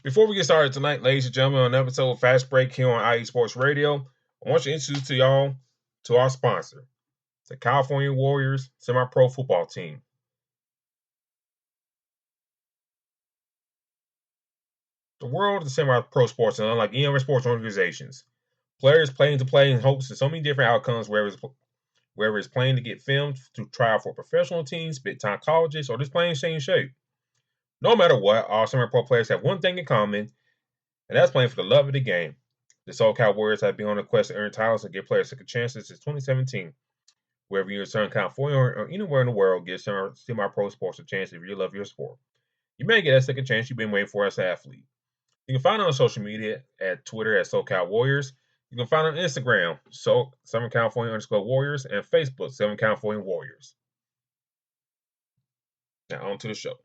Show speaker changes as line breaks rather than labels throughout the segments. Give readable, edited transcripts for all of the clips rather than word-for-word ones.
Before we get started tonight, ladies and gentlemen, on an episode of Fast Break here on IE Sports Radio, I want to introduce to y'all to our sponsor, the California Warriors semi-pro football team. The world of semi-pro sports is unlike any other sports organizations. Players playing to play in hopes of so many different outcomes, whether it's playing to get filmed to try out for professional teams, big-time colleges, or just playing to stay in shape. No matter what, all semi-pro players have one thing in common, and that's playing for the love of the game. The SoCal Warriors have been on a quest to earn titles and give players second chances since 2017. Wherever you're in Southern California or anywhere in the world, give semi-pro sports a chance if you love your sport. You may get that second chance you've been waiting for as an athlete. You can find it on social media at Twitter at SoCal Warriors. You can find it on Instagram, Southern California _Warriors, and Facebook, Southern California Warriors. Now on to the show.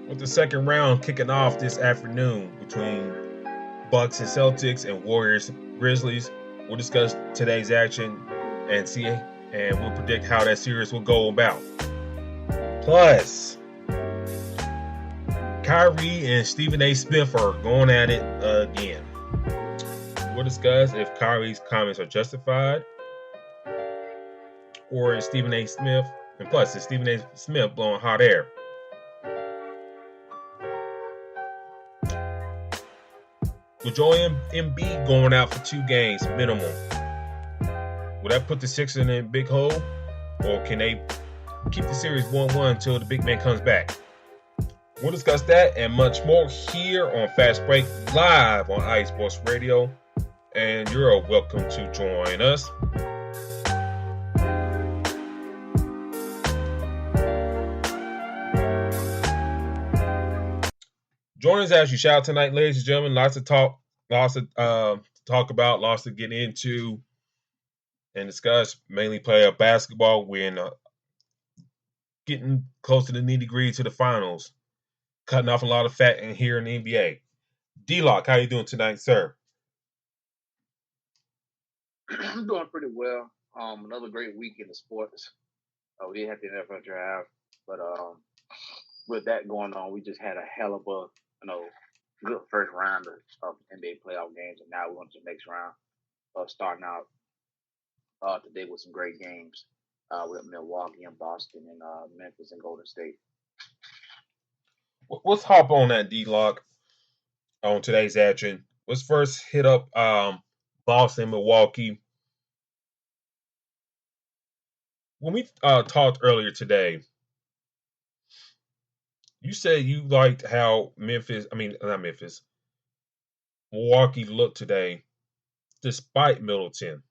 With the second round kicking off this afternoon between Bucks and Celtics and Warriors Grizzlies, we'll discuss today's action and we'll predict how that series will go about. Plus, Kyrie and Stephen A. Smith are going at it again. We'll discuss if Kyrie's comments are justified or is Stephen A. Smith, and plus, is Stephen A. Smith blowing hot air? With Joel Embiid going out for 2 games minimum, will that put the Sixers in a big hole, or can they keep the series 1-1 until the big man comes back? We'll discuss that and much more here on Fast Break live on IE Sports Radio, and you're welcome to join us. Join us as you shout tonight, ladies and gentlemen. Lots to talk about, lots to get into and discuss. Mainly playoff basketball. We're getting close to the nitty-gritty to the finals. Cutting off a lot of fat in here in the NBA. D-Lock, how you doing tonight, sir?
I'm doing pretty well. Another great week in the sports. We didn't have the NFL draft, but with that going on, we just had a hell of a good first round of NBA playoff games, and now we're on to the next round. Starting out today with some great games with Milwaukee and Boston and Memphis and Golden State.
Let's hop on that, D-Lock, on today's action. Let's first hit up Boston, Milwaukee. When we talked earlier today, you said you liked how Milwaukee looked today, despite Middleton.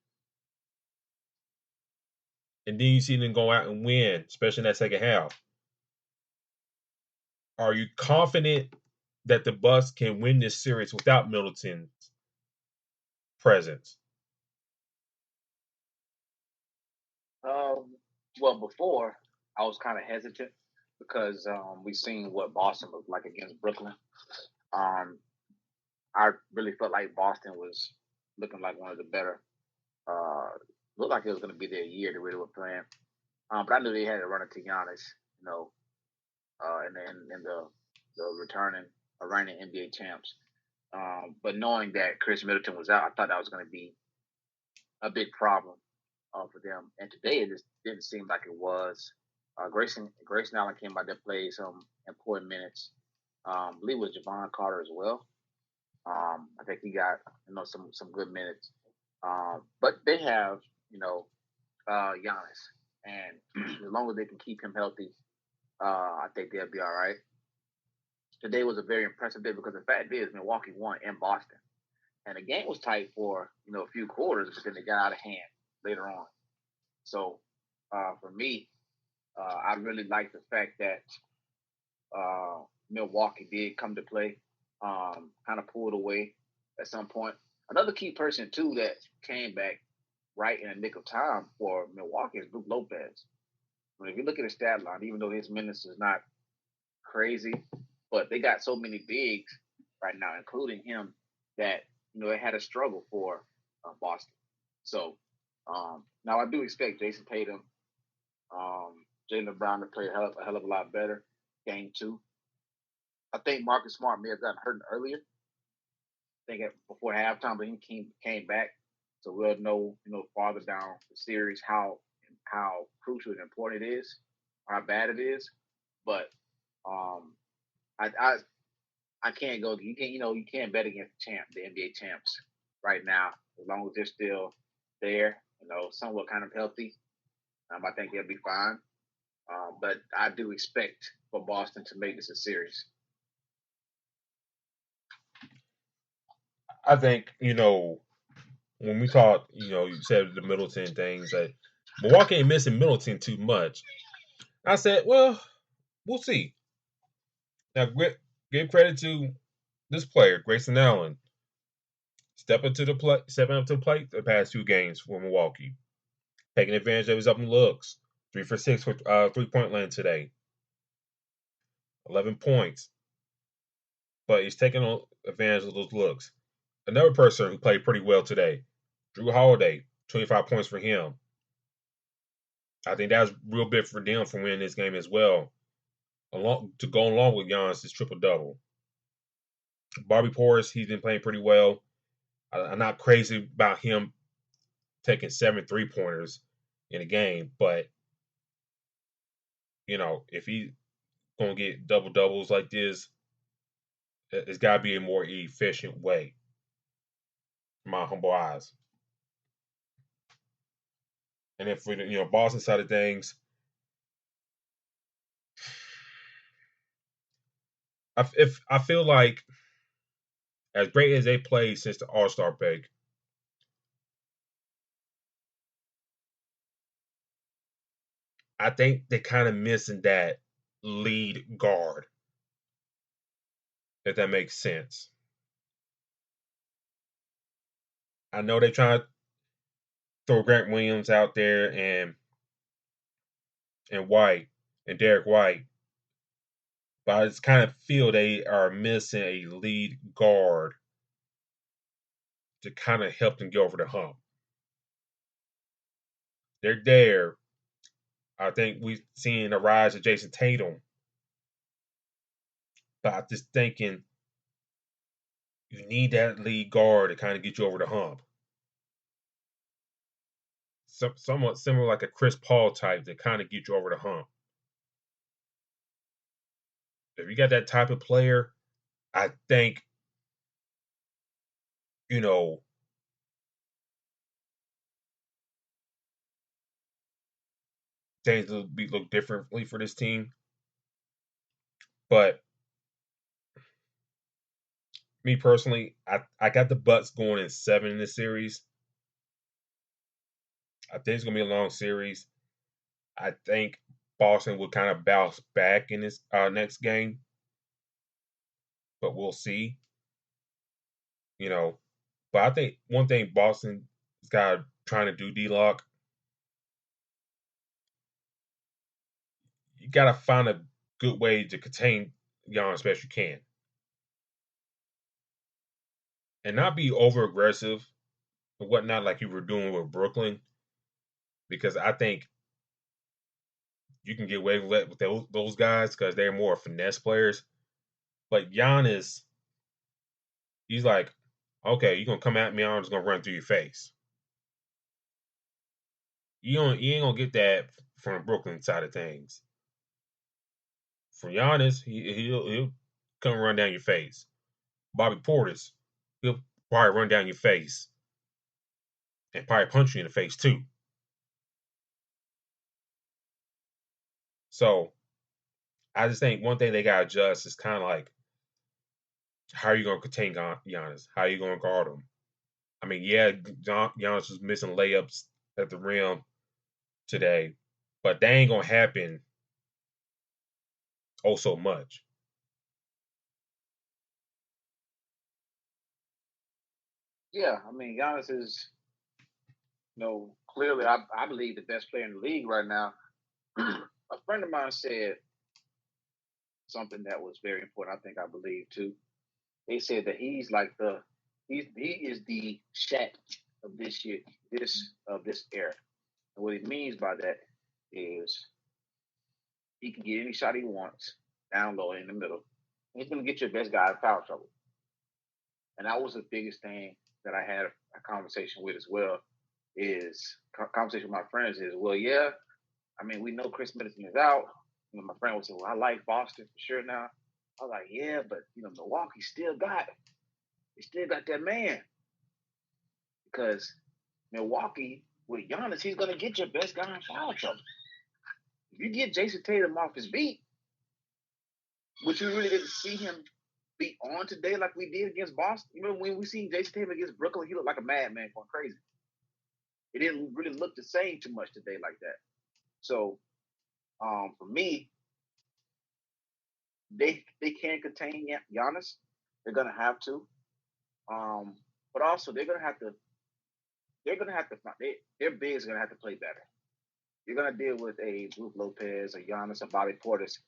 And then you see them go out and win, especially in that second half. Are you confident that the Bucks can win this series without Middleton's presence?
Well, before I was kind of hesitant because we seen what Boston looked like against Brooklyn. I really felt like Boston was looking like one of the better. Looked like it was going to be their year they really were playing. But I knew they had to run it to Giannis, and the reigning NBA champs. But knowing that Chris Middleton was out, I thought that was going to be a big problem for them. And today it just didn't seem like it was. Grayson Allen came out there, played some important minutes. I believe it was Javon Carter as well. I think he got some good minutes. But they have Giannis, and as long as they can keep him healthy, I think they'll be all right. Today was a very impressive day because the fact is Milwaukee won in Boston, and the game was tight for a few quarters, but then they got out of hand later on. So for me, I really like the fact that Milwaukee did come to play, kind of pulled away at some point. Another key person too that came back right in the nick of time for Milwaukee is Brook Lopez. I mean, if you look at his stat line, even though his minutes is not crazy, but they got so many bigs right now, including him, that it had a struggle for Boston. So now I do expect Jason Tatum, Jaylen Brown to play a hell of a lot better. Game two, I think Marcus Smart may have gotten hurt earlier. I think before halftime, but he came back, so we'll know farther down the series how crucial and important it is, how bad it is. But I I can't go. You can't bet against the NBA champs right now as long as they're still there. Somewhat kind of healthy. I think they'll be fine. But I do expect for Boston to make this a series.
I think, when we talk, you said the Middleton things that Milwaukee ain't missing Middleton too much. I said, well, we'll see. Now, give credit to this player, Grayson Allen, stepping up to the plate the past 2 games for Milwaukee, taking advantage of his open looks. 3 for 6 for 3-point land today, 11 points. But he's taking advantage of those looks. Another person who played pretty well today, Drew Holiday, 25 points for him. I think that's real big for them for winning this game as well. To go along with Giannis' triple double. Bobby Portis, he's been playing pretty well. I'm not crazy about him taking 7 3-pointers in a game, but if he's gonna get double doubles like this, it's got to be a more efficient way. In my humble eyes. And then for the Boston side of things, I feel like as great as they played since the All-Star break, I think they're kind of missing that lead guard, if that makes sense. I know they're trying to throw Grant Williams out there and White and Derek White, but I just kind of feel they are missing a lead guard to kind of help them get over the hump. They're there. I think we've seen a rise of Jason Tatum. But I'm just thinking you need that lead guard to kind of get you over the hump. Somewhat similar like a Chris Paul type to kind of get you over the hump. If you got that type of player, I think, things will look differently for this team. But me personally, I got the Bucks going in 7 in this series. I think it's gonna be a long series. I think Boston will kind of bounce back in this next game, but we'll see. But I think one thing Boston's got trying to do, D-Lock, you got to find a good way to contain Giannis best you can. And not be over aggressive and whatnot like you were doing with Brooklyn. Because I think you can get away with those guys because they're more finesse players. But Giannis, he's like, okay, you're going to come at me, I'm just going to run through your face. You ain't gonna get that from the Brooklyn side of things. From Giannis, he'll come run down your face. Bobby Portis, he'll probably run down your face and probably punch you in the face too. So I just think one thing they gotta adjust is kind of like how are you gonna contain Giannis? How are you gonna guard him? I mean, yeah, Giannis was missing layups at the rim today, but that ain't gonna happen oh so much.
Yeah, I mean, Giannis is, clearly, I believe the best player in the league right now. A friend of mine said something that was very important. I think I believe too. They said that he's like he is the Shaq of this year, this era. And what he means by that is he can get any shot he wants, down low in the middle. He's going to get your best guy out of foul trouble. And that was the biggest thing that I had a conversation with as well. Is conversation with my friends is, well, yeah, I mean, we know Chris Middleton is out. My friend would say, well, I like Boston for sure now. I was like, yeah, but Milwaukee still got that man, because Milwaukee with Giannis, he's gonna get your best guy in foul trouble. If you get Jason Tatum off his beat, which we really didn't see him be on today like we did against Boston. When we seen Jason Tatum against Brooklyn, he looked like a madman going crazy. It didn't really look the same too much today like that. So for me, they can't contain Giannis. They're gonna have to. But also they're gonna have to their bigs are gonna have to play better. You're gonna deal with a Brook Lopez, a Giannis, a Bobby Portis,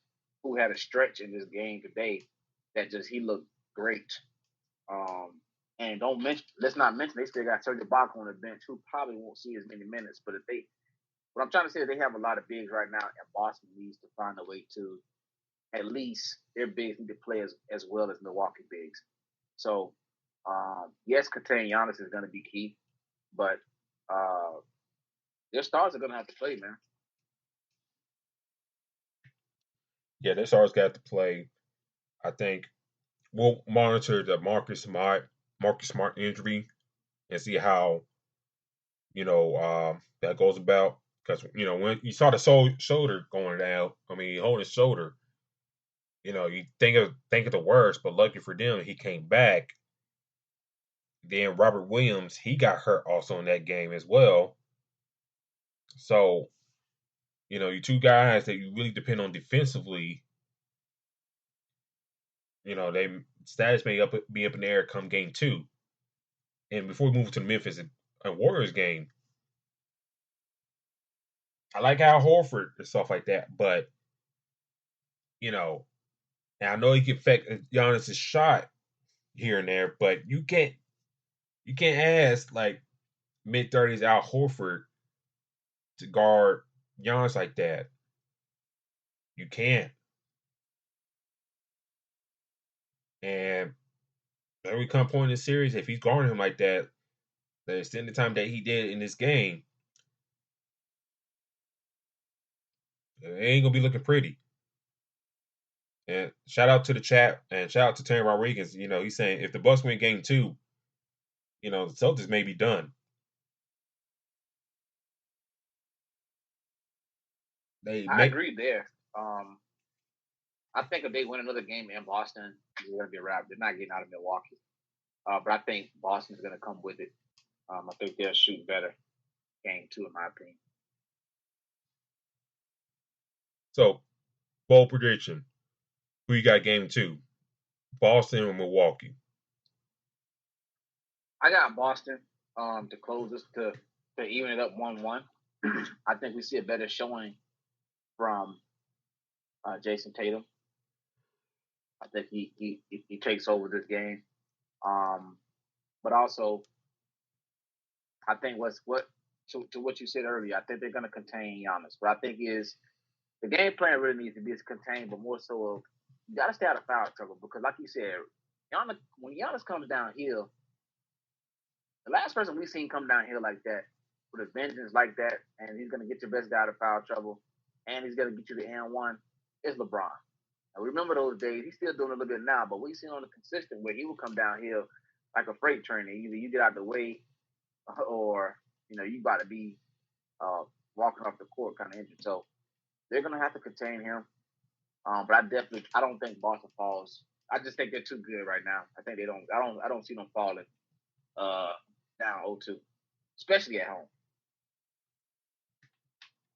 who had a stretch in this game today that just he looked great. And let's not mention they still got Serge Ibaka on the bench, who probably won't see as many minutes. But what I'm trying to say is they have a lot of bigs right now, and Boston needs to find a way to at least their bigs need to play as well as Milwaukee bigs. So yes, contain Giannis is going to be key, but their stars are going to have to play, man.
Yeah, their stars got to play. I think we'll monitor the Marcus Smart injury and see how that goes about. Because when you saw the shoulder going down, I mean holding his shoulder, you think of the worst, but lucky for them, he came back. Then Robert Williams, he got hurt also in that game as well. So you two guys that you really depend on defensively, they status may be up in the air come game two. And before we move to the Memphis and Warriors game, I like Al Horford and stuff like that, but and I know he can affect Giannis' shot here and there, but you can't ask like mid-30s Al Horford to guard Giannis like that. You can't. And every come point in the series, if he's guarding him like that, the extended time that he did in this game, it ain't gonna be looking pretty. And shout out to the chat and shout out to Terry Rodriguez. He's saying if the Bucks win game two, the Celtics may be done. They
I
make
agree there. I think if they win another game in Boston, it's going to be a wrap. They're not getting out of Milwaukee. But I think Boston's going to come with it. I think they'll shoot better game two, in my opinion.
so bold prediction. Who you got game two? Boston or Milwaukee?
I got Boston to close this to even it up 1-1. I think we see a better showing from Jason Tatum. I think he takes over this game. But also, I think to what you said earlier, I think they're going to contain Giannis. But I think is the game plan really needs to be contained, but more so of you got to stay out of foul trouble, because, like you said, when Giannis comes downhill, the last person we've seen come downhill like that with a vengeance like that, and he's going to get your best guy out of foul trouble, and he's going to get you the N1, is LeBron. And remember those days. He's still doing a little bit now, but we seen on the consistent where he would come downhill like a freight train. Either you get out the way, or you about to be walking off the court kind of injured. So they're going to have to contain him. But I don't think Boston falls. I just think they're too good right now. I think they don't. I don't see them falling down 0-2, especially at home.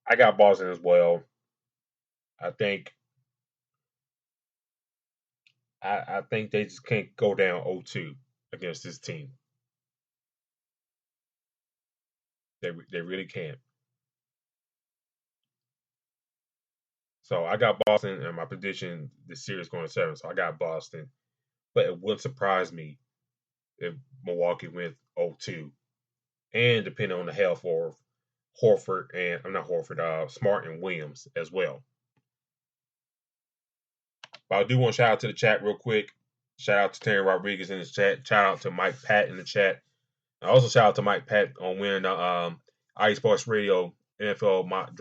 I got Boston as well. I think they just can't go down 0-2 against this team. They really can't. So I got Boston, and my prediction this series going to 7. So I got Boston, but it wouldn't surprise me if Milwaukee went 0-2, and depending on the health of Horford and I'm not Horford, Smart and Williams as well. But I do want to shout out to the chat real quick. Shout out to Terry Rodriguez in the chat. Shout out to Mike Pat in the chat. And also shout out to Mike Pat on winning the IE Sports Radio NFL mock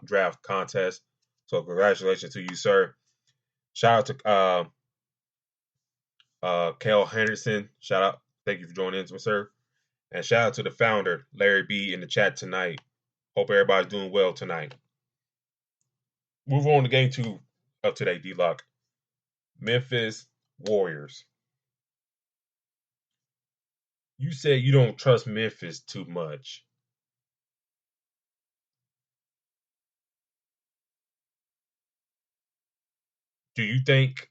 draft contest. So congratulations to you, sir. Shout out to Kel Henderson. Shout out. Thank you for joining in, sir. And shout out to the founder, Larry B, in the chat tonight. Hope everybody's doing well tonight. Move on to game 2 of today, D-Lock. Memphis Warriors. You said you don't trust Memphis too much. Do you think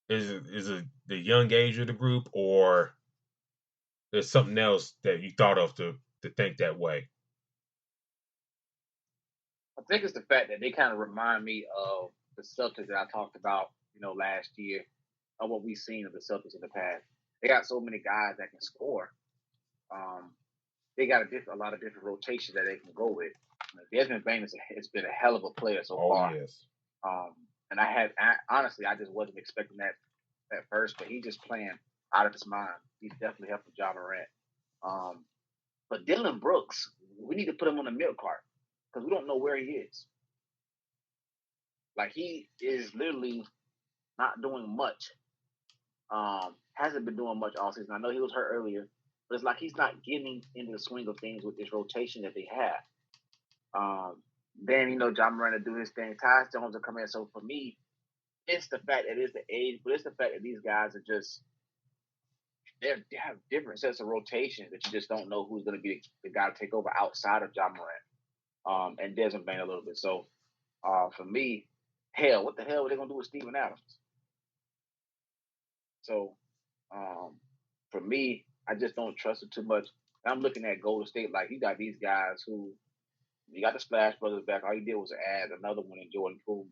is it the young age of the group, or there's something else that you thought of to think that way?
I think it's the fact that they kind of remind me of the Celtics that I talked about, last year, of what we've seen of the Celtics in the past. They got so many guys that can score. They got a lot of different rotations that they can go with. Desmond Bain has been a hell of a player so far.
Oh, yes.
And honestly, I just wasn't expecting that at first, but he's just playing out of his mind. He's definitely helping Ja Morant. But Dylan Brooks, we need to put him on the milk cart because we don't know where he is. Like, he is literally not doing much. Hasn't been doing much all season. I know he was hurt earlier, but it's like he's not getting into the swing of things with this rotation that they have. Then, Ja Morant to do his thing. Tyus Jones will come in. So for me, it's the fact that it's the age, but it's the fact that these guys are just they have different sets of rotations that you just don't know who's going to be the guy to take over outside of Ja Morant and Desmond Bain a little bit. So for me, what the hell are they going to do with Steven Adams? So for me, I just don't trust it too much. I'm looking at Golden State like you got these guys who you got the Splash Brothers back. All you did was add another one in Jordan Poole.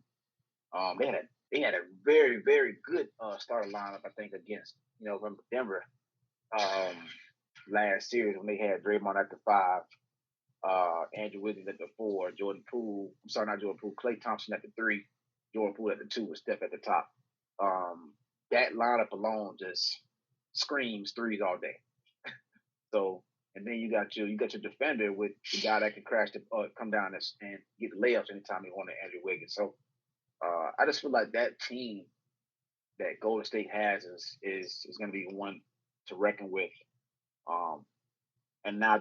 They had a very, very good starting lineup, I think, against Denver last series when they had Draymond at the 5, Andrew Wiggins at the 4, Klay Thompson at the 3, Jordan Poole at the 2, with Steph at the top. That lineup alone just screams threes all day. So, and then you got your defender with the guy that can come down and get the layups anytime he wanted, Andrew Wiggins. So, I just feel like that team that Golden State has is going to be one to reckon with. And now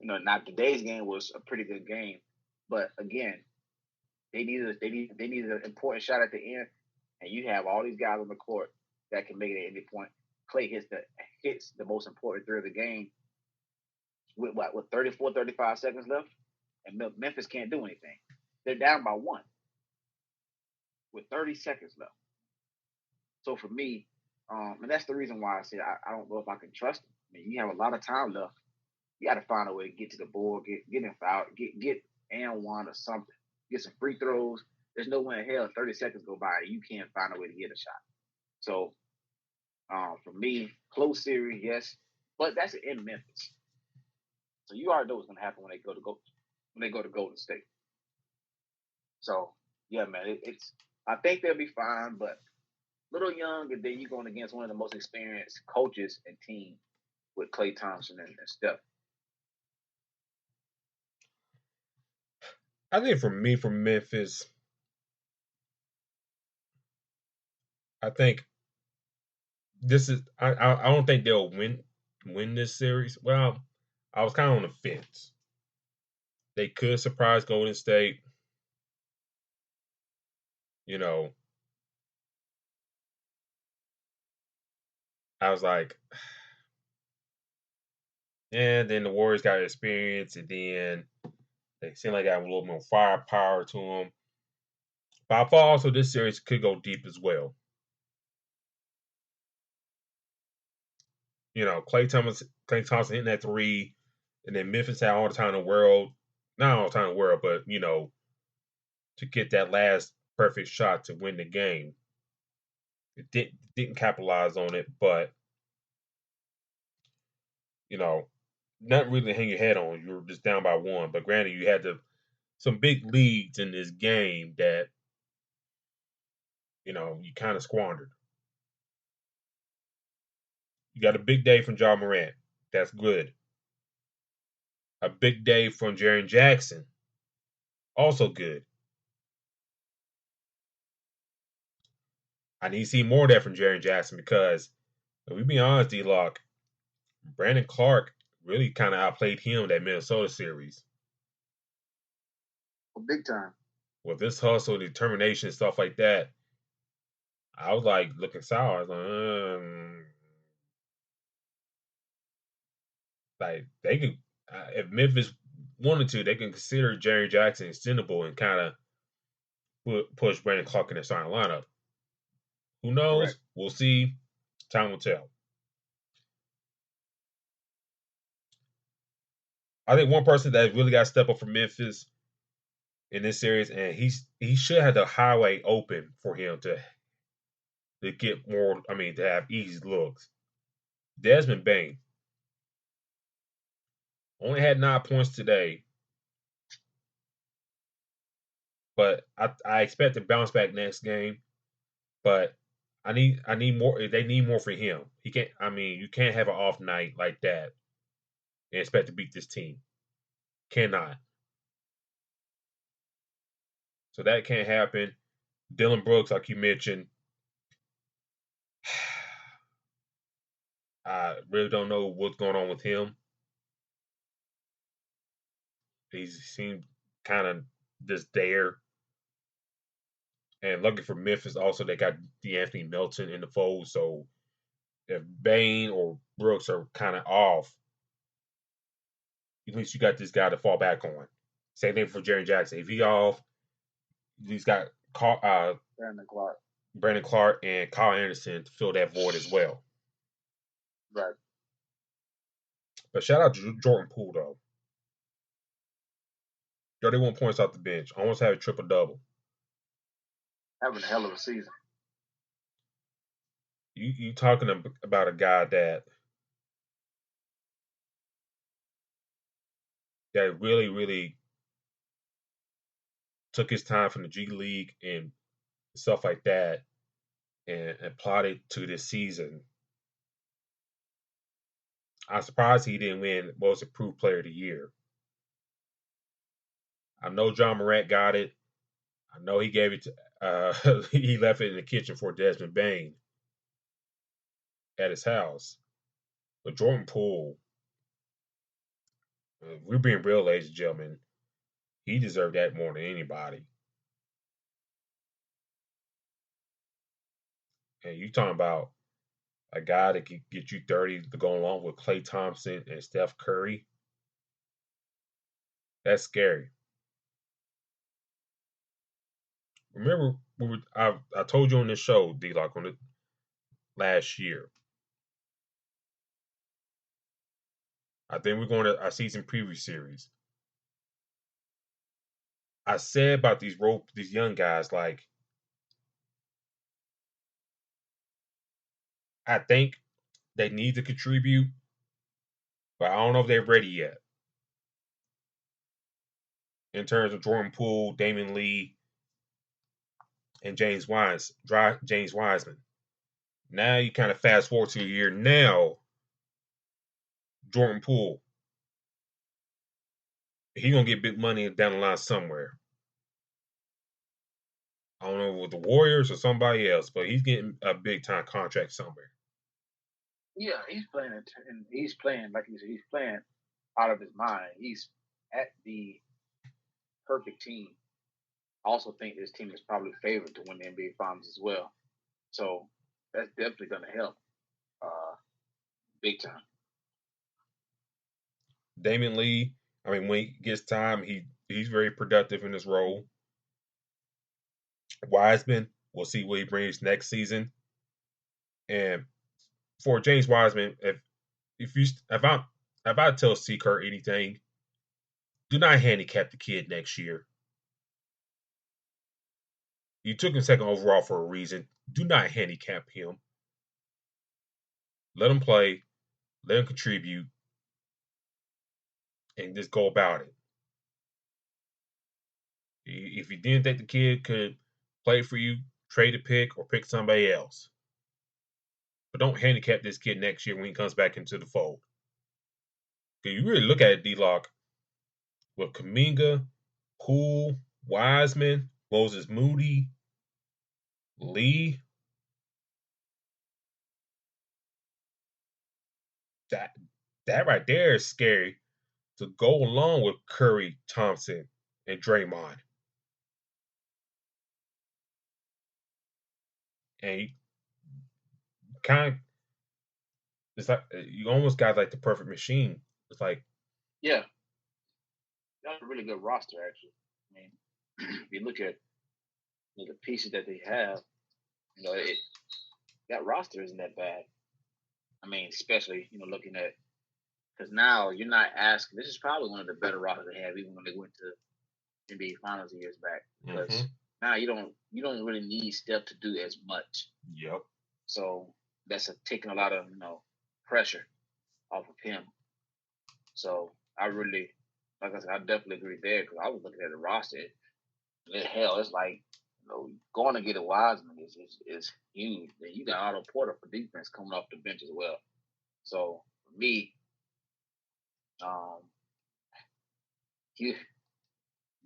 now today's game was a pretty good game, but again, they needed an important shot at the end, and you have all these guys on the court that can make it at any point. Klay hits the most important three of the game with 34, 35 seconds left, and Memphis can't do anything. They're down by 1 with 30 seconds left. So for me, and that's the reason why I said I don't know if I can trust them. I mean, you have a lot of time left. You got to find a way to get to the board, get in foul, get and one or something, get some free throws. There's no way in hell 30 seconds go by and you can't find a way to get a shot. So for me, close series, yes, but that's in Memphis. So you already know what's gonna happen when they go to Golden State. So yeah, man, I think they'll be fine, but little young, and then you're going against one of the most experienced coaches and team with Klay Thompson and Steph?
I think for me, from Memphis, I think this is. I don't think they'll win this series. Well, I was kind of on the fence. They could surprise Golden State. You know, I was like, and then the Warriors got experience, and then they seem like they have a little more firepower to them. But I thought also this series could go deep as well. You know, Klay Thompson hitting that three, and then Memphis had all the time in the world. Not all the time in the world, but to get that last perfect shot to win the game. It didn't capitalize on it, but nothing really to hang your head on. You were just down by one. But granted, you had some big leads in this game that you kind of squandered. You got a big day from Ja Morant. That's good. A big day from Jaren Jackson. Also good. I need to see more of that from Jaren Jackson because, if we be honest, D-Lock, Brandon Clark really kind of outplayed him that Minnesota series.
Big time.
With this hustle, determination, stuff like that, I was like looking sour. I was like they could, if Memphis wanted to, they can consider Jaren Jackson extendable and kind of push Brandon Clark in the starting lineup. Who knows?
Correct.
We'll see. Time will tell. I think one person that really got to step up for Memphis in this series, and he should have the highway open for him to get more. I mean, to have easy looks. Desmond Bane only had 9 points today, but I expect to bounce back next game. But I need more. They need more for him. He can't. I mean, you can't have an off night like that and expect to beat this team. Cannot. So that can't happen. Dylan Brooks, like you mentioned, I really don't know what's going on with him. He seemed kind of just there. And lucky for Memphis, also they got DeAnthony Melton in the fold. So if Bane or Brooks are kind of off, at least you got this guy to fall back on. Same thing for Jaren Jackson. If he off, he's got Brandon Clark and Kyle Anderson to fill that void as well.
Right.
But shout out to Jordan Poole though. 31 points off the bench. Almost had a triple double.
Having a hell of a season.
You talking about a guy that really, really took his time from the G League and stuff like that and applied it to this season. I'm surprised he didn't win Most Improved Player of the Year. I know John Morant got it. I know he gave it to he left it in the kitchen for Desmond Bane at his house. But Jordan Poole, we're being real, ladies and gentlemen, he deserved that more than anybody. And you talking about a guy that can get you 30 to go along with Klay Thompson and Steph Curry. That's scary. Remember, I told you on this show, D-Lock, on it last year. I think we're going to our season preview series. I said about these young guys, like, I think they need to contribute, but I don't know if they're ready yet. In terms of Jordan Poole, Damian Lee, and James Wiseman. Now you kind of fast forward to a year now. Jordan Poole. He gonna get big money down the line somewhere. I don't know with the Warriors or somebody else, but he's getting a big time contract somewhere.
Yeah, he's playing it, and he's playing like you said. He's playing out of his mind. He's at the perfect team. I also think this team is probably favored to win the NBA Finals as well. So that's definitely going to help big time.
Damian Lee, I mean, when he gets time, he's very productive in his role. Wiseman, we'll see what he brings next season. And for James Wiseman, if I tell C. Kurt anything, do not handicap the kid next year. You took him second overall for a reason. Do not handicap him. Let him play, let him contribute, and just go about it. If you didn't think the kid could play for you, trade a pick or pick somebody else. But don't handicap this kid next year when he comes back into the fold. Because you really look at it, D-Lock, with Kuminga, Poole, Wiseman, Moses Moody, Lee, that right there is scary to go along with Curry, Thompson, and Draymond. And you kind of, it's like you almost got like the perfect machine. It's like,
yeah, that's a really good roster actually. I mean, if you look at the pieces that they have, that roster isn't that bad. I mean, especially looking at because now you're not asking. This is probably one of the better rosters they have, even when they went to NBA Finals years back. Because now you don't really need Steph to do as much.
Yep.
So that's taking a lot of pressure off of him. So I really, like I said, I definitely agree there because I was looking at the roster. Hell, it's like going to get a Wiseman is huge. Then you got Otto Porter for defense coming off the bench as well. So for me,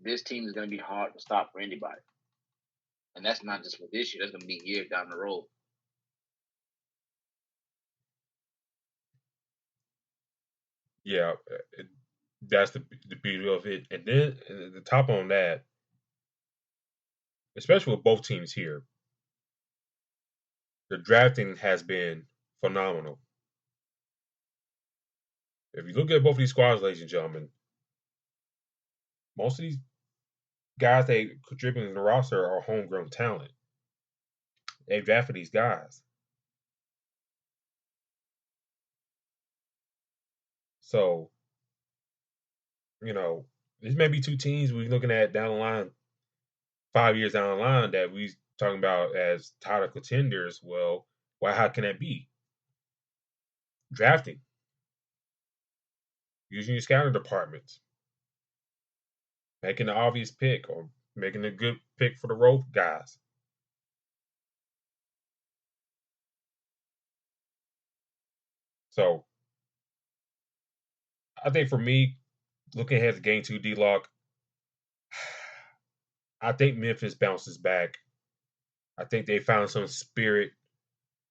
this team is going to be hard to stop for anybody, and that's not just for this year. That's going to be years down the road.
Yeah, that's the beauty of it. And then the top on that, especially with both teams here, the drafting has been phenomenal. If you look at both of these squads, ladies and gentlemen, most of these guys they contribute in the roster are homegrown talent. They drafted these guys. So, this may be two teams we're looking at down the line, 5 years down the line that we talking about as title contenders. Well, why? How can that be? Drafting, using your scouting departments, making the obvious pick or making a good pick for the rope guys. So I think for me, looking ahead to game two, D-Lock, I think Memphis bounces back. I think they found some spirit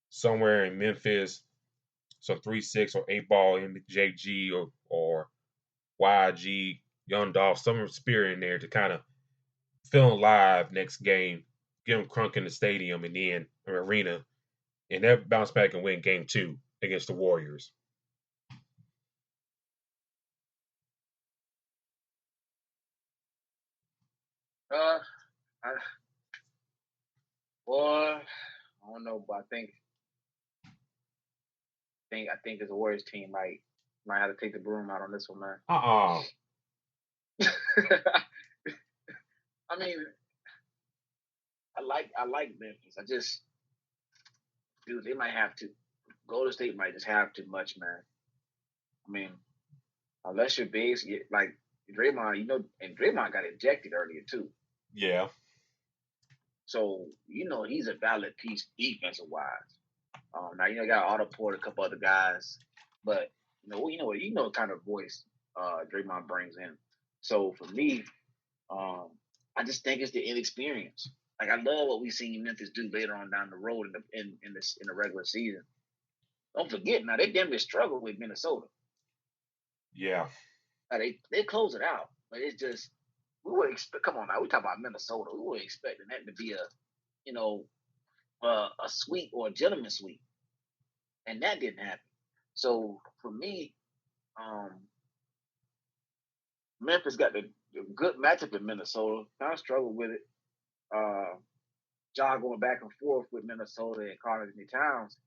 somewhere in Memphis, some 3-6 or 8 ball in JG or YG, Young Dolph, some spirit in there to kind of feel alive next game, get them crunk in the stadium and then arena, and that bounce back and win game two against the Warriors.
I, boy, I don't know, but I think this Warriors team might have to take the broom out on this one, man. I mean, I like Memphis. I just, dude, they might have to. Golden State might just have too much, man. I mean, unless your base get like Draymond, and Draymond got ejected earlier too.
Yeah.
So he's a valid piece defensive wise. Now you got Otto Porter, a couple other guys, but You know what kind of voice Draymond brings in. So for me, I just think it's the inexperience. Like I love what we seen Memphis do later on down the road in the regular season. Don't forget now they damn near struggled with Minnesota.
Yeah.
Now, they close it out, but it's just we would expect. Come on now, we talk about Minnesota. We were expecting that to be you know a sweep or a gentleman sweep, and that didn't happen. So for me, um, Memphis got the good matchup in Minnesota. Kind of struggled with it. John going back and forth with Minnesota and Carl Anthony Towns.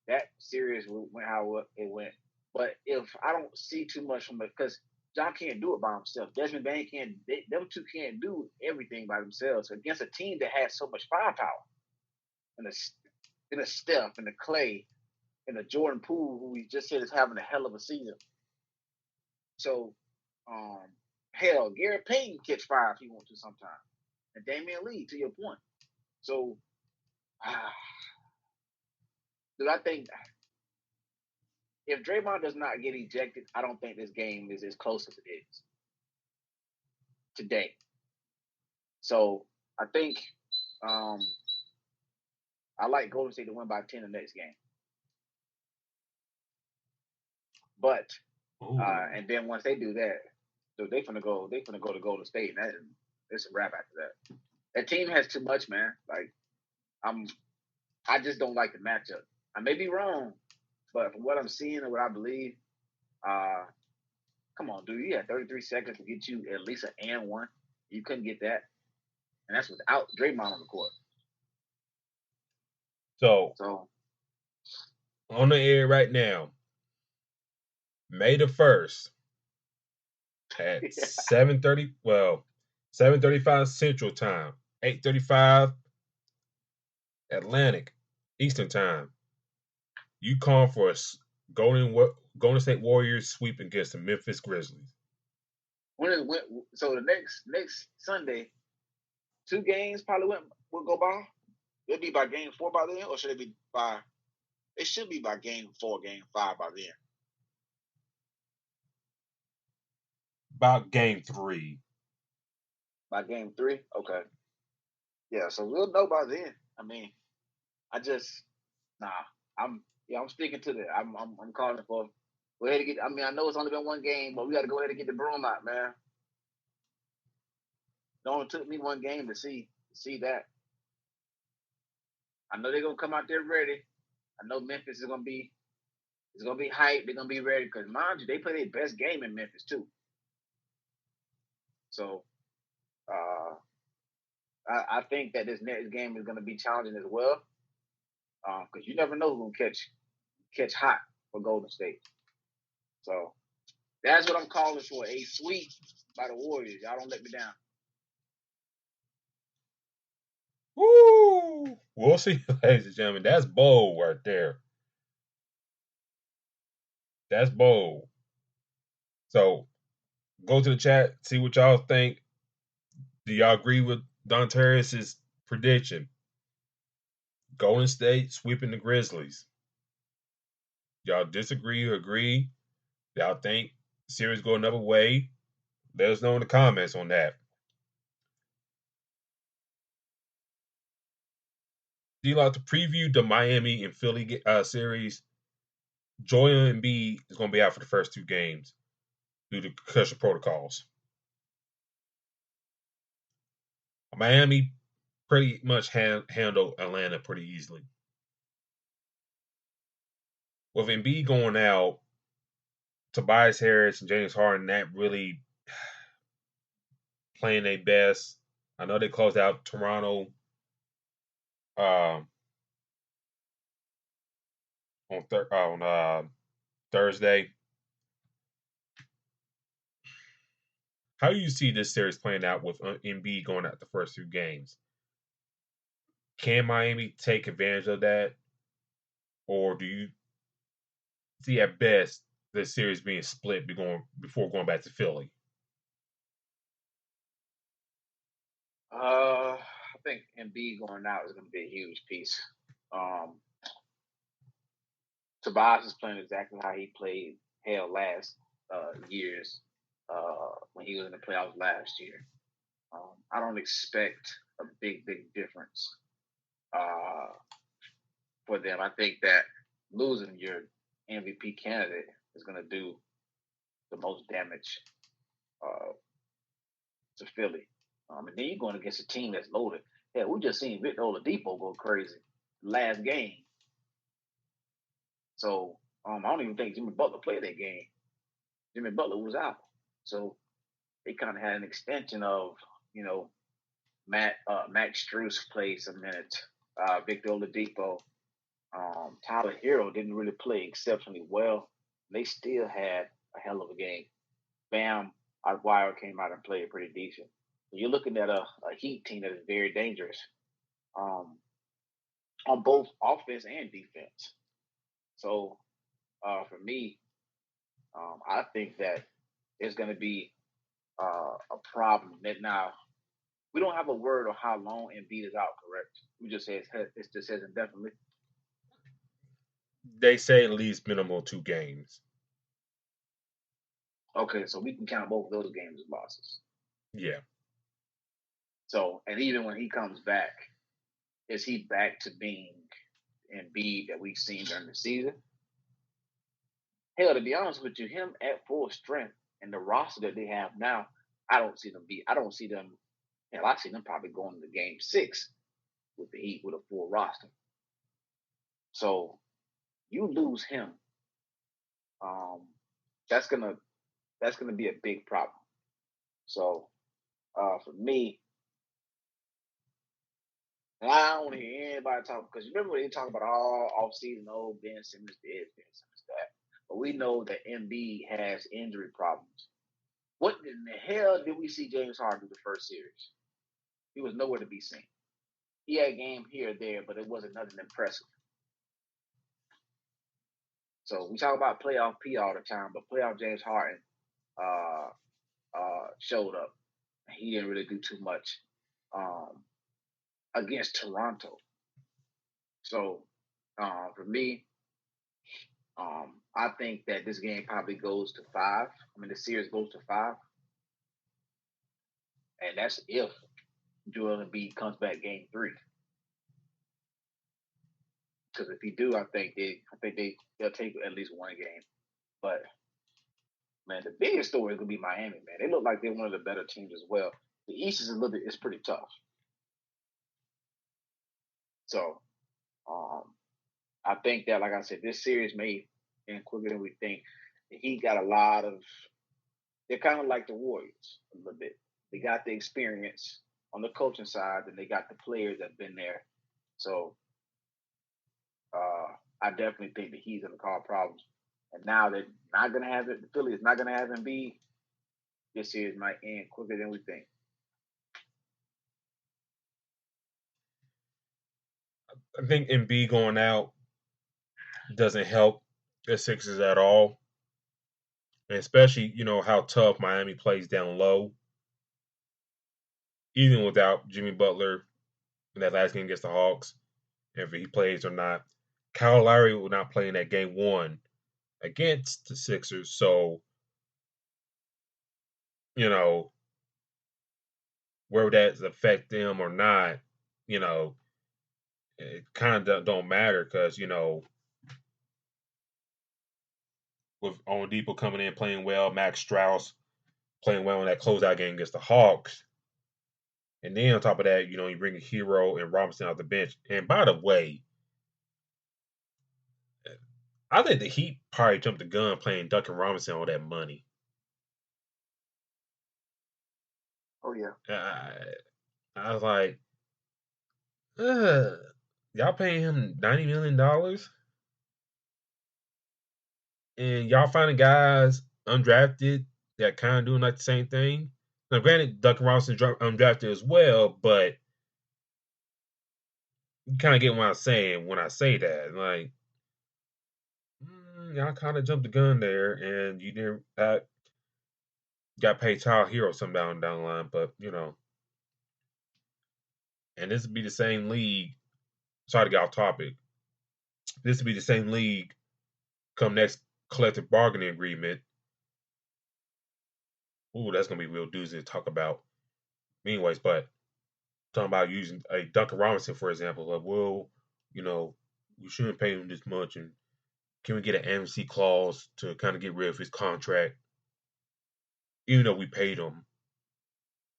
That series went how it went. But if I don't see too much from it, because John can't do it by himself. Desmond Bain can't. Them two can't do everything by themselves against a team that has so much firepower. And the Steph and the Clay and the Jordan Poole, who we just said is having a hell of a season. So, hell, Garrett Payton catch fire if he wants to sometime, and Damian Lee, to your point. So, do I think if Draymond does not get ejected, I don't think this game is as close as it is today. So I think I like Golden State to win by 10 the next game. But and then once they do that, so they're gonna go to Golden State, and it's a wrap after that. That team has too much, man. Like I just don't like the matchup. I may be wrong, but from what I'm seeing and what I believe, come on, dude, you had 33 seconds to get you at least an and one. You couldn't get that, and that's without Draymond on the court.
So on the air right now, May the 1st at 7:30. Well, 7:35 Central Time, 8:35 Atlantic Eastern Time. You call for a Golden State Warriors sweep against the Memphis Grizzlies.
So the next Sunday, 2 games probably will go by. It'll be by game 4 by then, or should it be by? It should be by game 4, game 5 by then.
About game 3.
By game 3, okay. Yeah, so we'll know by then. I mean, I'm sticking to that. I'm calling for. Go ahead and get. I mean, I know it's only been 1 game, but we got to go ahead and get the broom out, man. It only took me 1 game to see that. I know they're gonna come out there ready. I know Memphis is gonna be hyped. They're gonna be ready because, mind you, they play their best game in Memphis too. So, I think that this next game is gonna be challenging as well, because you never know who's gonna catch hot for Golden State. So that's what I'm calling for, a sweep by the Warriors. Y'all don't let me down.
Woo! We'll see, ladies and gentlemen. That's bold right there. That's bold. So go to the chat, see what y'all think. Do y'all agree with Dentarius' prediction? Golden State sweeping the Grizzlies. Y'all disagree or agree? Y'all think the series go another way? Let us know in the comments on that. Do you like to preview the Miami and Philly series? Joel Embiid is going to be out for the first 2 games due to concussion protocols. Miami pretty much handled Atlanta pretty easily. With Embiid going out, Tobias Harris and James Harden not really playing their best. I know they closed out Toronto on Thursday. How do you see this series playing out with Embiid going out the first 2 games? Can Miami take advantage of that? Or do you see at best the series being split before going back to Philly?
I think Embiid going out is going to be a huge piece. Tobias is playing exactly how he played held last years when he was in the playoffs last year. I don't expect a big difference uh, for them. I think that losing your MVP candidate is going to do the most damage to Philly. And then you're going against a team that's loaded. Yeah, we just seen Victor Oladipo go crazy last game. So I don't even think Jimmy Butler played that game. Jimmy Butler was out. So they kind of had an extension of, Max Strus played some minutes. Victor Oladipo, Tyler Hero didn't really play exceptionally well. They still had a hell of a game. Bam Adebayo came out and played pretty decent. You're looking at a Heat team that is very dangerous on both offense and defense. So for me, I think that there's going to be a problem. That now we don't have a word on how long Embiid is out. Correct? We just say it just says indefinitely.
They say at least minimal 2 games.
Okay, so we can count both of those games as losses.
Yeah.
So, and even when he comes back, is he back to being Embiid that we've seen during the season? Hell, to be honest with you, him at full strength and the roster that they have now, I don't see them. Hell, I see them probably going to Game 6 with the Heat with a full roster. So you lose him, that's gonna be a big problem. So for me, and I don't want to hear anybody talk, because you remember when they talk about all offseason, Ben Simmons this, Ben Simmons that. But we know that Embiid has injury problems. What in the hell did we see James Harden do the first series? He was nowhere to be seen. He had a game here or there, but it wasn't nothing impressive. So we talk about playoff P all the time, but playoff James Harden showed up. He didn't really do too much against Toronto. So for me, I think that this game probably goes to 5. I mean, the series goes to 5, and that's if Joel Embiid comes back Game 3. Because if he do, I think they'll take at least one game. But man, the biggest story is gonna be Miami. Man, they look like they're one of the better teams as well. The East is it's pretty tough. So I think that, like I said, this series may end quicker than we think. He got a lot of. They're kind of like the Warriors a little bit. They got the experience on the coaching side, and they got the players that've been there. So I definitely think that he's going to cause problems. And now they're not going to have it. The Philly is not going to have Embiid. This series might end quicker than we think.
I think Embiid going out doesn't help the Sixers at all. And especially, how tough Miami plays down low. Even without Jimmy Butler in that last game against the Hawks, if he plays or not. Kyle Lowry will not play in that game 1 against the Sixers. So, whether that affect them or not, it kind of don't matter because, with Oladipo coming in playing well, Max Strus playing well in that closeout game against the Hawks. And then on top of that, you bring a Hero and Robinson off the bench. And by the way, I think the Heat probably jumped the gun playing Duncan Robinson all that money.
Oh, yeah.
I was like, y'all paying him $90 million? And y'all finding guys undrafted that kind of doing like the same thing? Now, granted, Duncan Robinson's undrafted as well, but you kind of get what I'm saying when I say that. Like, y'all kind of jumped the gun there, and you didn't got paid Tyler Hero some down the line, but and this would be the same league. Sorry to get off topic. This would be the same league come collective bargaining agreement. Ooh, that's gonna be real doozy to talk about. Anyways, but talking about using a Duncan Robinson for example, like, well, you know, we shouldn't pay him this much, and can we get an amnesty clause to kind of get rid of his contract, even though we paid him,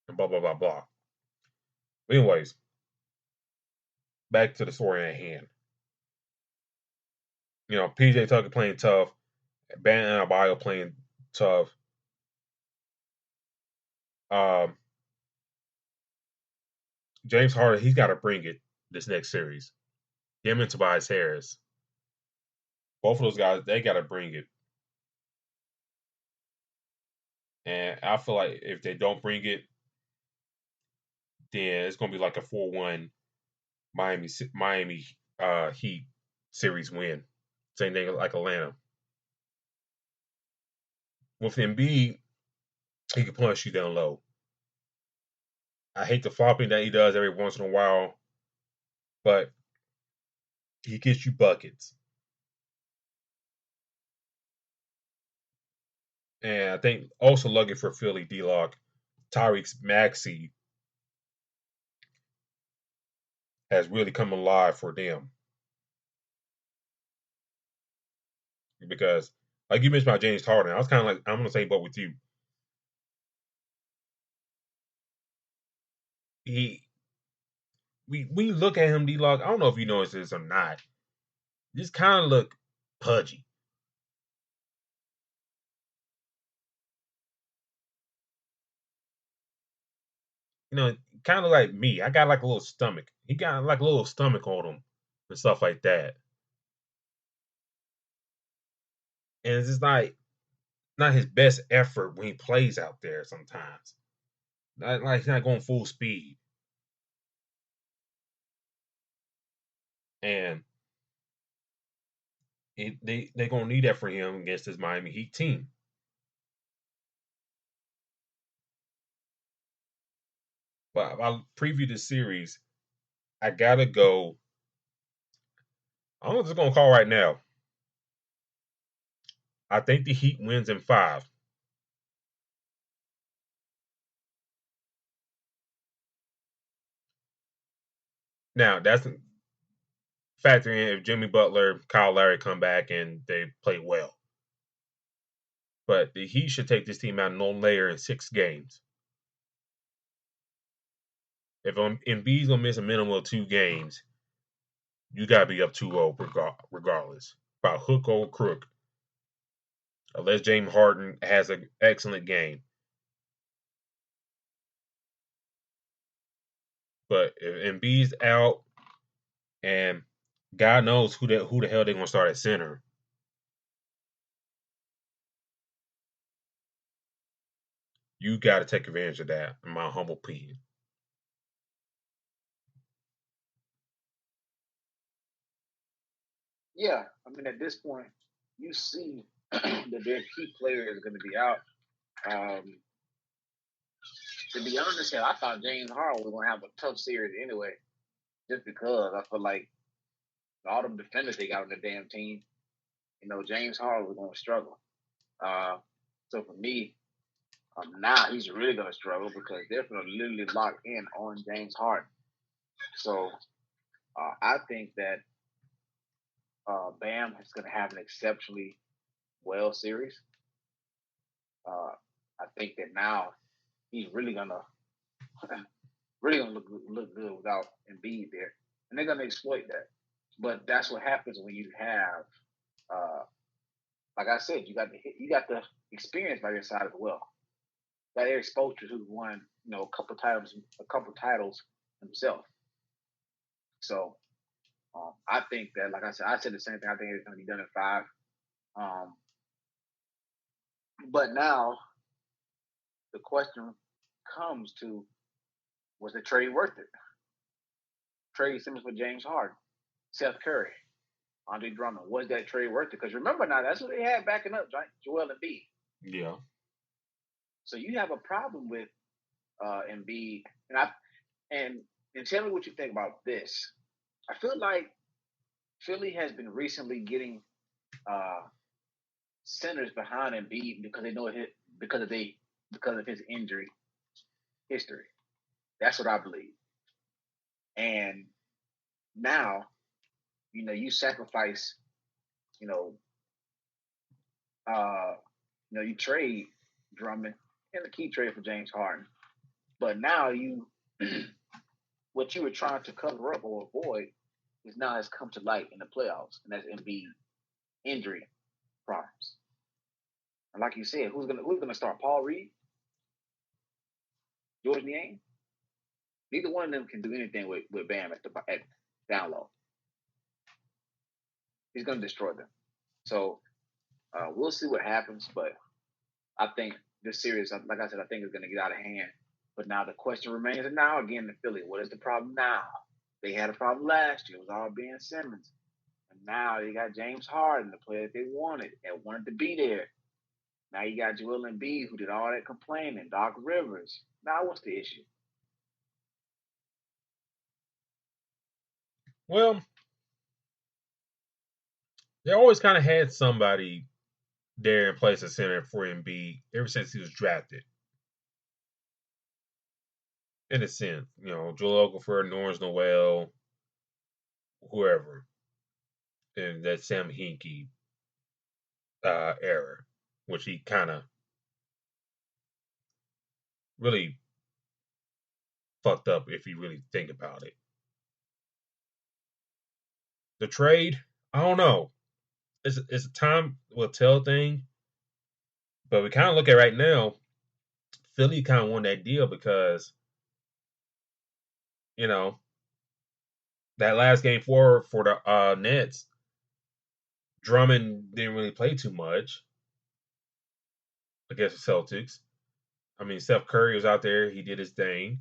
and blah blah blah blah. But anyways, back to the story at hand. PJ Tucker playing tough, Bam Adebayo playing tough. Um, James Harden, he's got to bring it this next series. Him and Tobias Harris, both of those guys, they got to bring it. And I feel like if they don't bring it, then it's gonna be like a 4-1 Miami Heat series win. Same thing like Atlanta. With Embiid, he can punch you down low. I hate the flopping that he does every once in a while, but he gets you buckets. And I think also lucky for Philly, D-Lock, Tyrese Maxey has really come alive for them. Because, like you mentioned about James Harden, I was kind of like, I'm going to say, but with you. We look at him, D-Lock, I don't know if you notice this or not, just kind of look pudgy. Kind of like me. I got like a little stomach. He got like a little stomach on him and stuff like that. And it's just like not his best effort when he plays out there sometimes. Not like he's not going full speed. And they're gonna need that for him against this Miami Heat team. But I preview the series. I gotta go. I'm just gonna call right now. I think the Heat wins in 5. Now that's factoring in if Jimmy Butler, Kyle Lowry come back and they play well. But the Heat should take this team out no later in 6 games. If Embiid's gonna miss a minimum of 2 games, you gotta be up 2-0 regardless, by hook or crook. Unless James Harden has an excellent game. But if Embiid's out, and God knows who the hell they're gonna start at center. You got to take advantage of that, in my humble opinion.
Yeah, I mean, at this point, you see that their key player is going to be out. To be honest, I thought James Harden was going to have a tough series anyway, just because I feel like all them defenders they got on the damn team, James Harden was going to struggle. So for me, now he's really going to struggle because they're going to literally lock in on James Harden. So I think that Bam is going to have an exceptionally well series. I think that now he's really gonna look good without Embiid there, and they're gonna exploit that. But that's what happens when you have, like I said, you got the experience by your side as well. Got Eric Spoelstra, who won a couple titles himself. So I think that, like I said the same thing. I think it's gonna be done in 5. But now the question comes to, was the trade worth it? Trade Simmons for James Harden, Seth Curry, Andre Drummond. Was that trade worth it? Because remember now, that's what they had backing up Joel Embiid.
Yeah.
So you have a problem with Embiid, and tell me what you think about this. I feel like Philly has been recently getting centers behind Embiid because they know because of his injury history. That's what I believe. And now, you sacrifice, you know, you trade Drummond and the key trade for James Harden. But now what you were trying to cover up or avoid has come to light in the playoffs, and that's Embiid injury problems. And like you said, who's gonna start? Paul Reed, George Niang? Neither one of them can do anything with Bam at down low. He's gonna destroy them. So we'll see what happens, but I think this series, like I said, I think it's gonna get out of hand. But now the question remains, and now again in Philly, what is the problem now? They had a problem last year. It was all Ben Simmons. And now you got James Harden, the player they wanted to be there. Now you got Joel Embiid, who did all that complaining, Doc Rivers. Now what's the issue?
Well, they always kind of had somebody there in place of center for Embiid ever since he was drafted. In a sense, Joel Okafor, Norris Noel, whoever, in that Sam Hinkie era, which he kind of really fucked up if you really think about it. The trade, I don't know. It's a time will tell thing, but we kind of look at right now. Philly kind of won that deal because that last game for the Nets, Drummond didn't really play too much against the Celtics. I mean, Steph Curry was out there; he did his thing,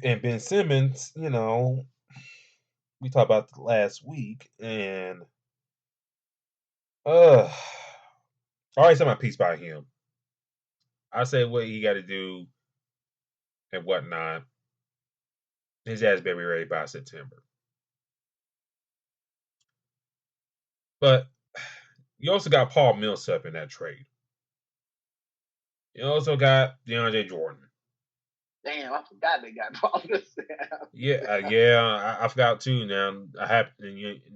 and Ben Simmons, we talked about last week, and I already said my piece about him. I say what he got to do and whatnot. His ass better be ready by September. But you also got Paul Millsap in that trade. You also got DeAndre Jordan.
Damn, I forgot they got Paul Millsap.
Yeah, I forgot too. Now I have, and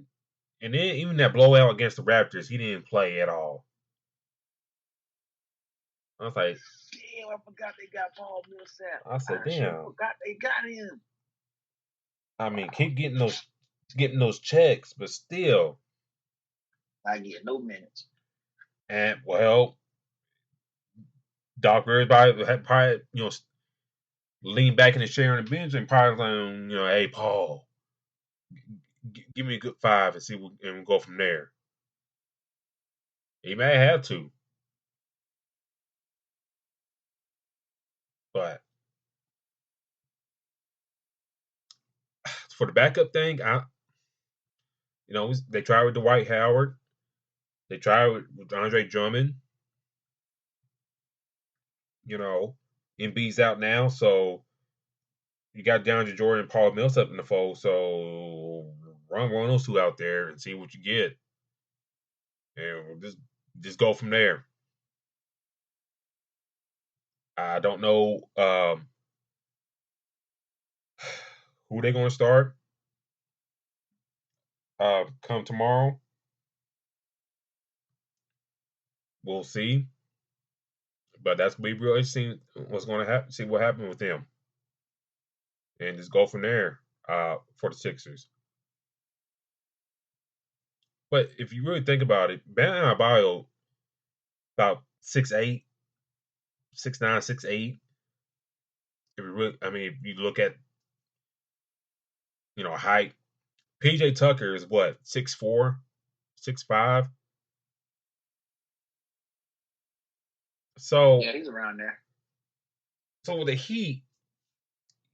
then even that blowout against the Raptors, he didn't play at all. I was like,
damn, I forgot they got Paul Millsap.
I said, damn,
I forgot they got him.
I mean, keep getting those checks, but still,
I get no minutes.
And well, Doc Rivers probably lean back in his chair on the bench and probably like, hey Paul, give me a good 5 and see, and we'll go from there. He may have to, but for the backup thing, they tried with Dwight Howard, they tried with Andre Drummond. Embiid's out now, so you got DeAndre Jordan and Paul Millsap in the fold. So run one of those two out there and see what you get, and we'll just go from there. I don't know who they're going to start come tomorrow. We'll see. But that's we really see what's going to happen. See what happened with them, and just go from there for the Sixers. But if you really think about it, Bam Adebayo about 6'8", 6'9", 6'8". If you look at height, PJ Tucker is what 6'4", 6'5". So
yeah, he's around there.
So with the Heat,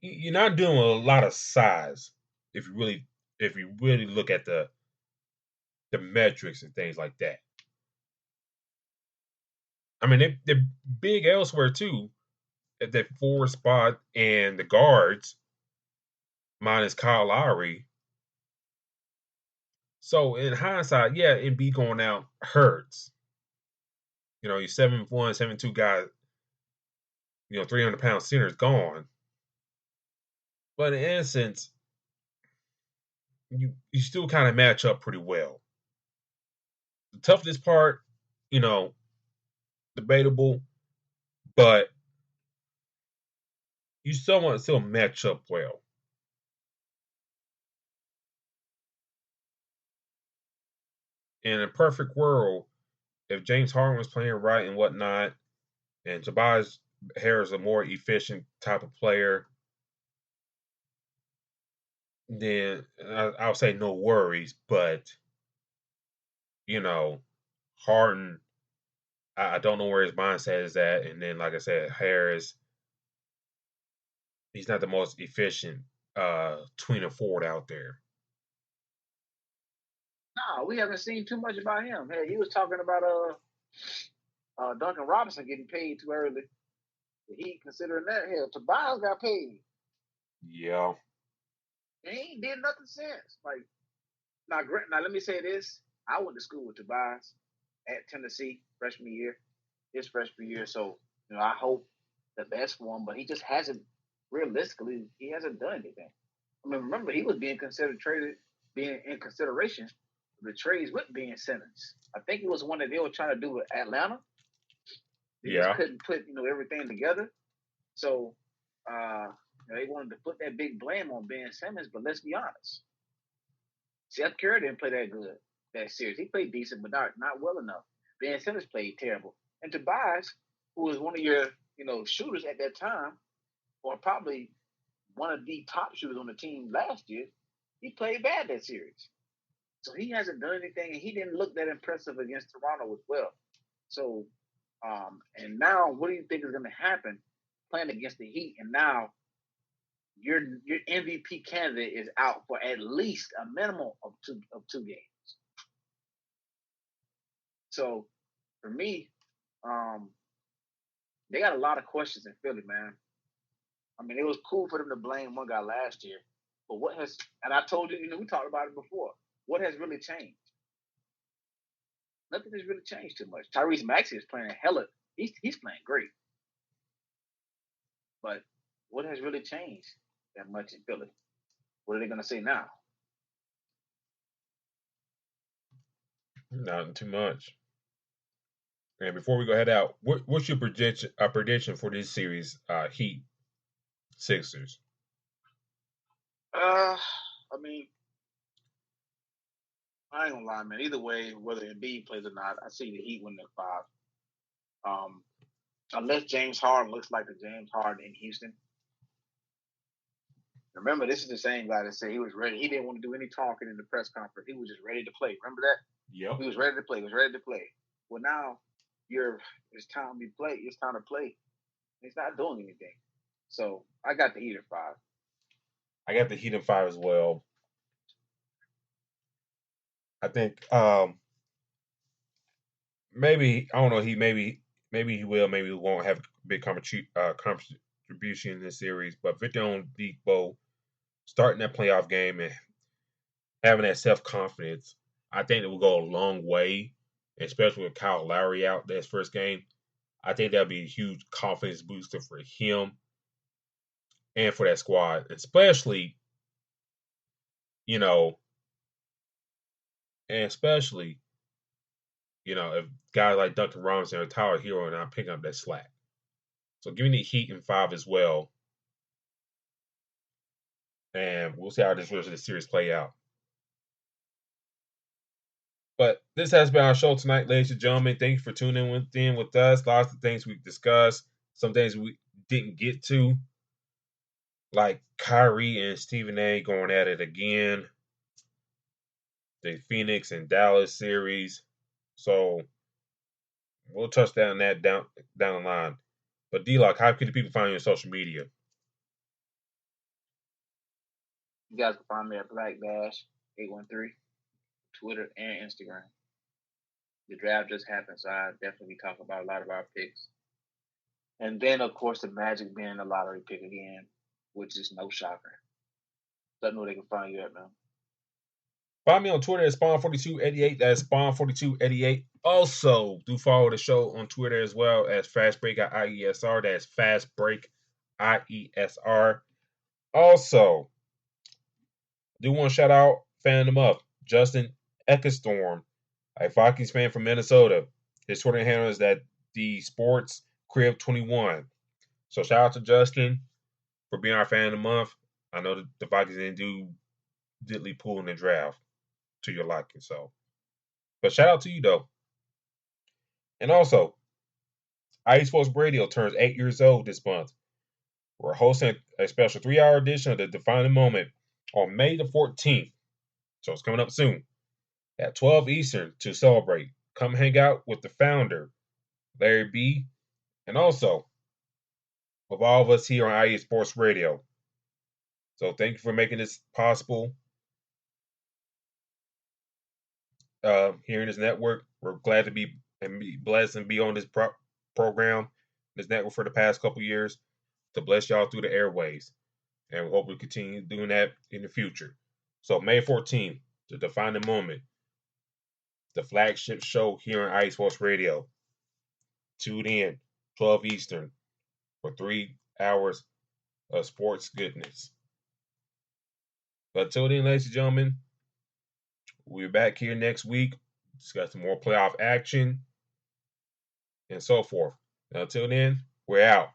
you're not doing a lot of size if you really look at the metrics and things like that. I mean, they're big elsewhere too, at that forward spot and the guards, minus Kyle Lowry. So in hindsight, yeah, Embiid going out hurts. Your 7'1", 7'2" guy, 300-pound center is gone. But in essence, you still kind of match up pretty well. The toughest part, you know, debatable, but you somewhat still match up well. In a perfect world, if James Harden was playing right and whatnot, and Tobias Harris a more efficient type of player, then I'll say no worries. But Harden, I don't know where his mindset is at, and then like I said, Harris, he's not the most efficient tweener forward out there.
No, we haven't seen too much about him. Hey, he was talking about Duncan Robinson getting paid too early. He considering that. Hell, Tobias got paid.
Yeah.
And he ain't did nothing since. Like now, let me say this: I went to school with Tobias at Tennessee freshman year, his freshman year. So I hope the best for him, but he just hasn't. Realistically, he hasn't done anything. I mean, remember he was being in consideration for the trades with Ben Simmons. I think it was one that they were trying to do with Atlanta. They just couldn't put everything together. So they wanted to put that big blame on Ben Simmons, but let's be honest. Seth Curry didn't play that good that series. He played decent, but not well enough. Ben Simmons played terrible. And Tobias, who was one of your shooters at that time, or probably one of the top shooters on the team last year, he played bad that series. So he hasn't done anything, and he didn't look that impressive against Toronto as well. So, and now what do you think is going to happen playing against the Heat? And now your MVP candidate is out for at least a minimum of two games. So for me, they got a lot of questions in Philly, man. I mean, it was cool for them to blame one guy last year, but what has? And I told you, we talked about it before. What has really changed? Nothing has really changed too much. Tyrese Maxey is playing hella. He's playing great, but what has really changed that much in Philly? What are they going to say now?
Not too much. And before we go head out, what's your prediction for this series? Heat Sixers.
I mean, I ain't gonna lie, man. Either way, whether Embiid plays or not, I see the Heat winning at 5. Unless James Harden looks like the James Harden in Houston. Remember, this is the same guy that said he was ready. He didn't want to do any talking in the press conference. He was just ready to play. Remember that?
Yep.
He was ready to play. He was ready to play. Well, now it's time to play. It's time to play. He's not doing anything. So I got the Heat at 5.
I got the Heat at 5 as well. I think maybe I don't know. Maybe he will. Maybe he won't have a big contribution in this series. But Victor Oladipo starting that playoff game and having that self confidence, I think it will go a long way. Especially with Kyle Lowry out this first game, I think that'll be a huge confidence booster for him and for that squad, especially especially if guys like Duncan Robinson or Tyler Hero are not picking up that slack. So give me the Heat in 5 as well. And we'll see how this rest of the series play out. But this has been our show tonight, ladies and gentlemen. Thank you for tuning in with us. Lots of things we discussed. Some things we didn't get to. Like Kyrie and Stephen A going at it again. The Phoenix and Dallas series. So we'll touch down that down the line. But D-Lock, how can the people find you on social media?
You guys can find me at Black-813, Twitter and Instagram. The draft just happened, so I definitely talk about a lot of our picks. And then, of course, the Magic being a lottery pick again, which is no shocker. Let me know where they can find you at, man.
Find me on Twitter at Spawn4288. That's Spawn4288. Also, do follow the show on Twitter as well as FastBreak.IESR. That's FastBreak.IESR. Also, do want to shout out, fan them up, Justin Eckestorm, a Vikings fan from Minnesota. His Twitter handle is that the Sports Crib 21. So shout out to Justin for being our fan of the month. I know the Vikings didn't do diddly pool in the draft to your liking, so. But shout out to you though. And also, IE Sports Radio turns 8 years old this month. We're hosting a special 3-hour edition of the Defining Moment on May the 14th. So it's coming up soon at 12 Eastern to celebrate. Come hang out with the founder, Larry B, and also with all of us here on IE Sports Radio. So thank you for making this possible here in this network. We're glad to be blessed and be on this program, this network for the past couple years to bless y'all through the airways. And we hope we continue doing that in the future. So May 14th, to define the moment, the flagship show here on IE Sports Radio. Tune in, 12 Eastern, for 3 hours of sports goodness. But until then, ladies and gentlemen, we'll be back here next week, discussing more playoff action and so forth. Until then, we're out.